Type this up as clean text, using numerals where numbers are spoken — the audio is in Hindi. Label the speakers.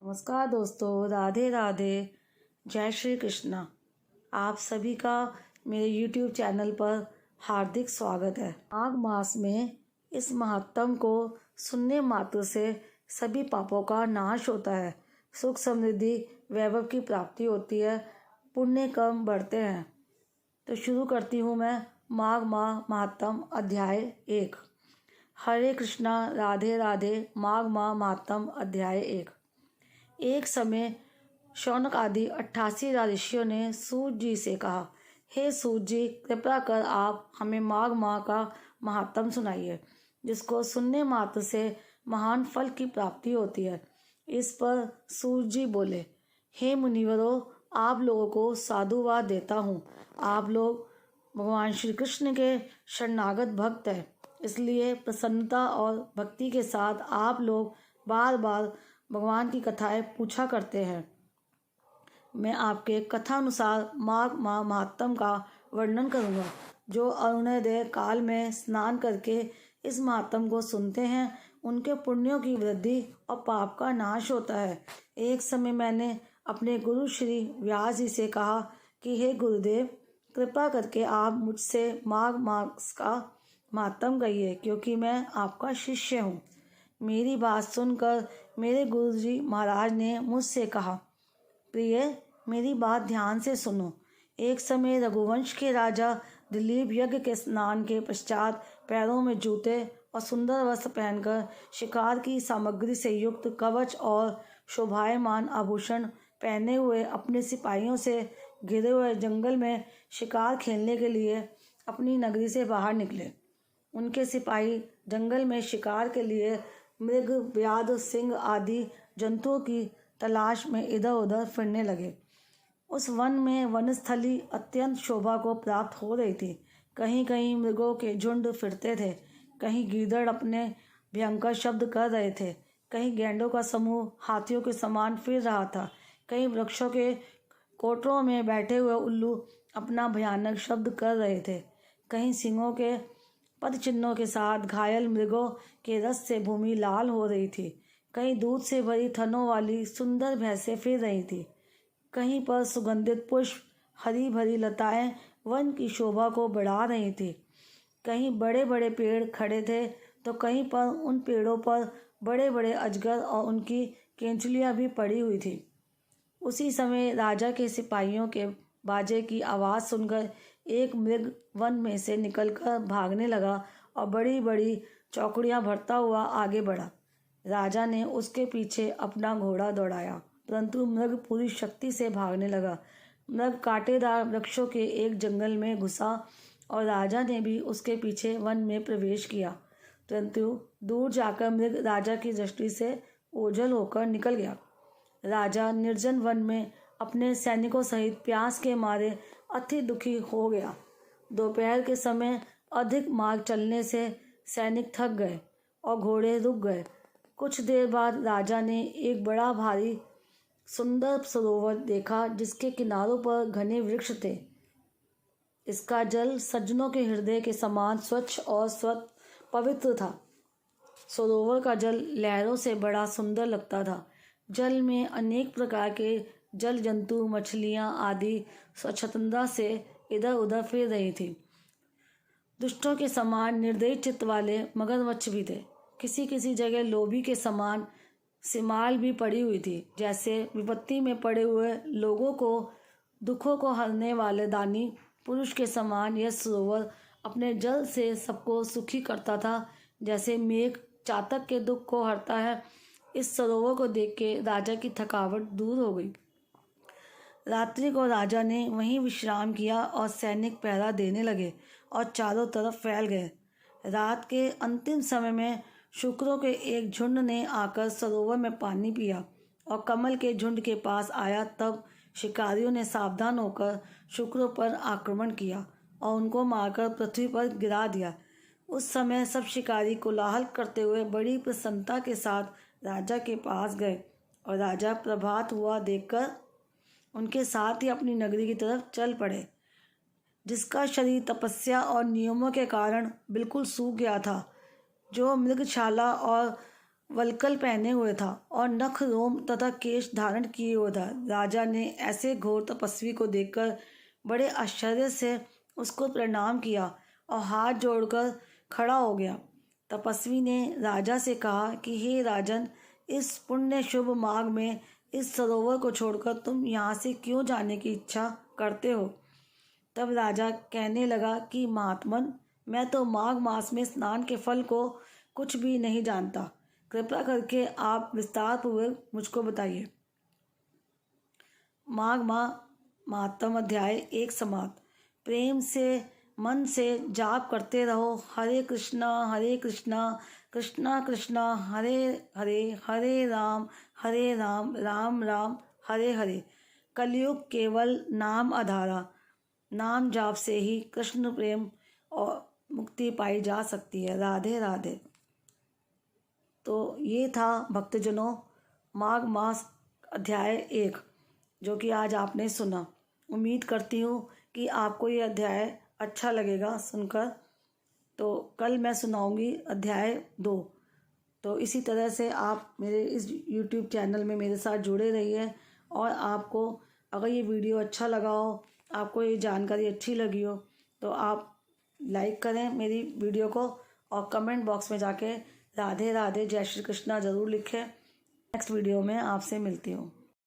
Speaker 1: नमस्कार दोस्तों, राधे राधे, जय श्री कृष्णा। आप सभी का मेरे YouTube चैनल पर हार्दिक स्वागत है। माघ मास में इस महात्म को सुनने मात्र से सभी पापों का नाश होता है, सुख समृद्धि वैभव की प्राप्ति होती है, पुण्य कर्म बढ़ते हैं। तो शुरू करती हूँ मैं माघ माह महात्म अध्याय 1। हरे कृष्णा, राधे राधे। माघ माह महात्म अध्याय 1। एक समय शौनक आदि 88 ऋषियों ने सूत जी से कहा, हे सूत जी, कृपया कर आप हमें माघ माह का महात्म सुनाइए, जिसको सुनने मात्र से महान फल की प्राप्ति होती है। इस पर सूत जी बोले, हे मुनिवरों, आप लोगों को साधुवाद देता हूँ। आप लोग भगवान श्री कृष्ण के शरणागत भक्त हैं, इसलिए प्रसन्नता और भक्ति के साथ आप लोग बार बार भगवान की कथाएं पूछा करते हैं। मैं आपके कथानुसार माघ माह महात्म का वर्णन करूंगा। जो अरुणोदय काल में स्नान करके इस महात्म को सुनते हैं, उनके पुण्यों की वृद्धि और पाप का नाश होता है। एक समय मैंने अपने गुरु श्री व्यास जी से कहा कि हे गुरुदेव, कृपा करके आप मुझसे माघ मास का महात्म कहिए, क्योंकि मैं आपका शिष्य हूँ। मेरी बात सुनकर मेरे गुरुजी महाराज ने मुझसे कहा, प्रिय, मेरी बात ध्यान से सुनो। एक समय रघुवंश के राजा दिलीप यज्ञ के स्नान के पश्चात पैरों में जूते और सुंदर वस्त्र पहनकर शिकार की सामग्री से युक्त कवच और शोभायमान आभूषण पहने हुए अपने सिपाहियों से घिरे हुए जंगल में शिकार खेलने के लिए अपनी नगरी से बाहर निकले। उनके सिपाही जंगल में शिकार के लिए मृग, व्याध, सिंह आदि जंतुओं की तलाश में इधर उधर फिरने लगे। उस वन में वनस्थली अत्यंत शोभा को प्राप्त हो रही थी। कहीं कहीं मृगों के झुंड फिरते थे, कहीं गीदड़ अपने भयंकर शब्द कर रहे थे, कहीं गैंडों का समूह हाथियों के समान फिर रहा था, कहीं वृक्षों के कोटरों में बैठे हुए उल्लू अपना भयानक शब्द कर रहे थे, कहीं सिंहों के पद चिन्हों के साथ घायल मृगों के रस से भूमि लाल हो रही थी, कहीं दूध से भरी थनों वाली सुंदर भैंसें फिर रही थी, कहीं पर सुगंधित पुष्प, हरी भरी लताएं वन की शोभा को बढ़ा रही थी, कहीं बड़े बड़े पेड़ खड़े थे तो कहीं पर उन पेड़ों पर बड़े बड़े अजगर और उनकी केंचुलियां भी पड़ी हुई थी। उसी समय राजा के सिपाहियों के बाजे की आवाज़ सुनकर एक मृग वन में से निकलकर भागने लगा और बड़ी बड़ी चौकड़ियां भरता हुआ आगे बढ़ा। राजा ने उसके पीछे अपना घोड़ा दौड़ाया, परंतु मृग पूरी शक्ति से भागने लगा। मृग कांटेदार वृक्षों के एक जंगल में घुसा और राजा ने भी उसके पीछे वन में प्रवेश किया, परंतु दूर जाकर मृग राजा की दृष्टि से ओझल होकर निकल गया। राजा निर्जन वन में अपने सैनिकों सहित प्यास के मारे अति दुखी हो गया। दोपहर के समय अधिक मार्ग चलने से सैनिक थक गए और घोड़े रुक गए। कुछ देर बाद राजा ने एक बड़ा भारी सुंदर सरोवर देखा, जिसके किनारों पर घने वृक्ष थे। इसका जल सज्जनों के हृदय के समान स्वच्छ और पवित्र था। सरोवर का जल लहरों से बड़ा सुंदर लगता था। जल में अनेक प्रकार के जल जंतु, मछलियां आदि स्वच्छंदता से इधर उधर फिर रही थी। दुष्टों के समान निर्दयी चित्त वाले मगरमच्छ भी थे। किसी किसी जगह लोभी के समान सिमाल भी पड़ी हुई थी। जैसे विपत्ति में पड़े हुए लोगों को दुखों को हरने वाले दानी पुरुष के समान यह सरोवर अपने जल से सबको सुखी करता था, जैसे मेघ चातक के दुख को हरता है। इस सरोवर को देख के राजा की थकावट दूर हो गई। रात्रि को राजा ने वहीं विश्राम किया और सैनिक पहरा देने लगे और चारों तरफ फैल गए। रात के अंतिम समय में शुक्रों के एक झुंड ने आकर सरोवर में पानी पिया और कमल के झुंड के पास आया। तब शिकारियों ने सावधान होकर शुक्रों पर आक्रमण किया और उनको मारकर पृथ्वी पर गिरा दिया। उस समय सब शिकारी कोलाहल करते हुए बड़ी प्रसन्नता के साथ राजा के पास गए और राजा प्रभात हुआ देखकर उनके साथ ही अपनी नगरी की तरफ चल पड़े, जिसका शरीर तपस्या और नियमों के कारण बिल्कुल सूख गया था। जो मृगशाला और वल्कल पहने हुए था और नख रोम तथा केश धारण किए हुए था। राजा ने ऐसे घोर तपस्वी को देखकर बड़े आश्चर्य से उसको प्रणाम किया और हाथ जोड़कर खड़ा हो गया। तपस्वी ने राजा से कहा कि हे राजन, इस पुण्य शुभ माघ में इस सरोवर को छोड़कर तुम यहाँ से क्यों जाने की इच्छा करते हो? तब राजा कहने लगा कि महात्मन, मैं तो माघ मास में स्नान के फल को कुछ भी नहीं जानता। कृपया करके आप विस्तार पूर्वक मुझको बताइए। माघ माह महात्म अध्याय 1 समाप्त। प्रेम से मन से जाप करते रहो, हरे कृष्णा कृष्णा कृष्णा हरे हरे, हरे राम राम राम हरे हरे। कलयुग केवल नाम आधारा, नाम जाप से ही कृष्ण प्रेम और मुक्ति पाई जा सकती है। राधे राधे। तो ये था भक्तजनों माघ मास अध्याय 1 जो कि आज आपने सुना। उम्मीद करती हूँ कि आपको ये अध्याय अच्छा लगेगा सुनकर। तो कल मैं सुनाऊंगी अध्याय 2। तो इसी तरह से आप मेरे इस YouTube चैनल में मेरे साथ जुड़े रहिए। और आपको अगर ये वीडियो अच्छा लगा हो, आपको ये जानकारी अच्छी लगी हो, तो आप लाइक करें मेरी वीडियो को और कमेंट बॉक्स में जाके राधे राधे जय श्री कृष्णा ज़रूर लिखें। नेक्स्ट वीडियो में आपसे मिलती हूँ।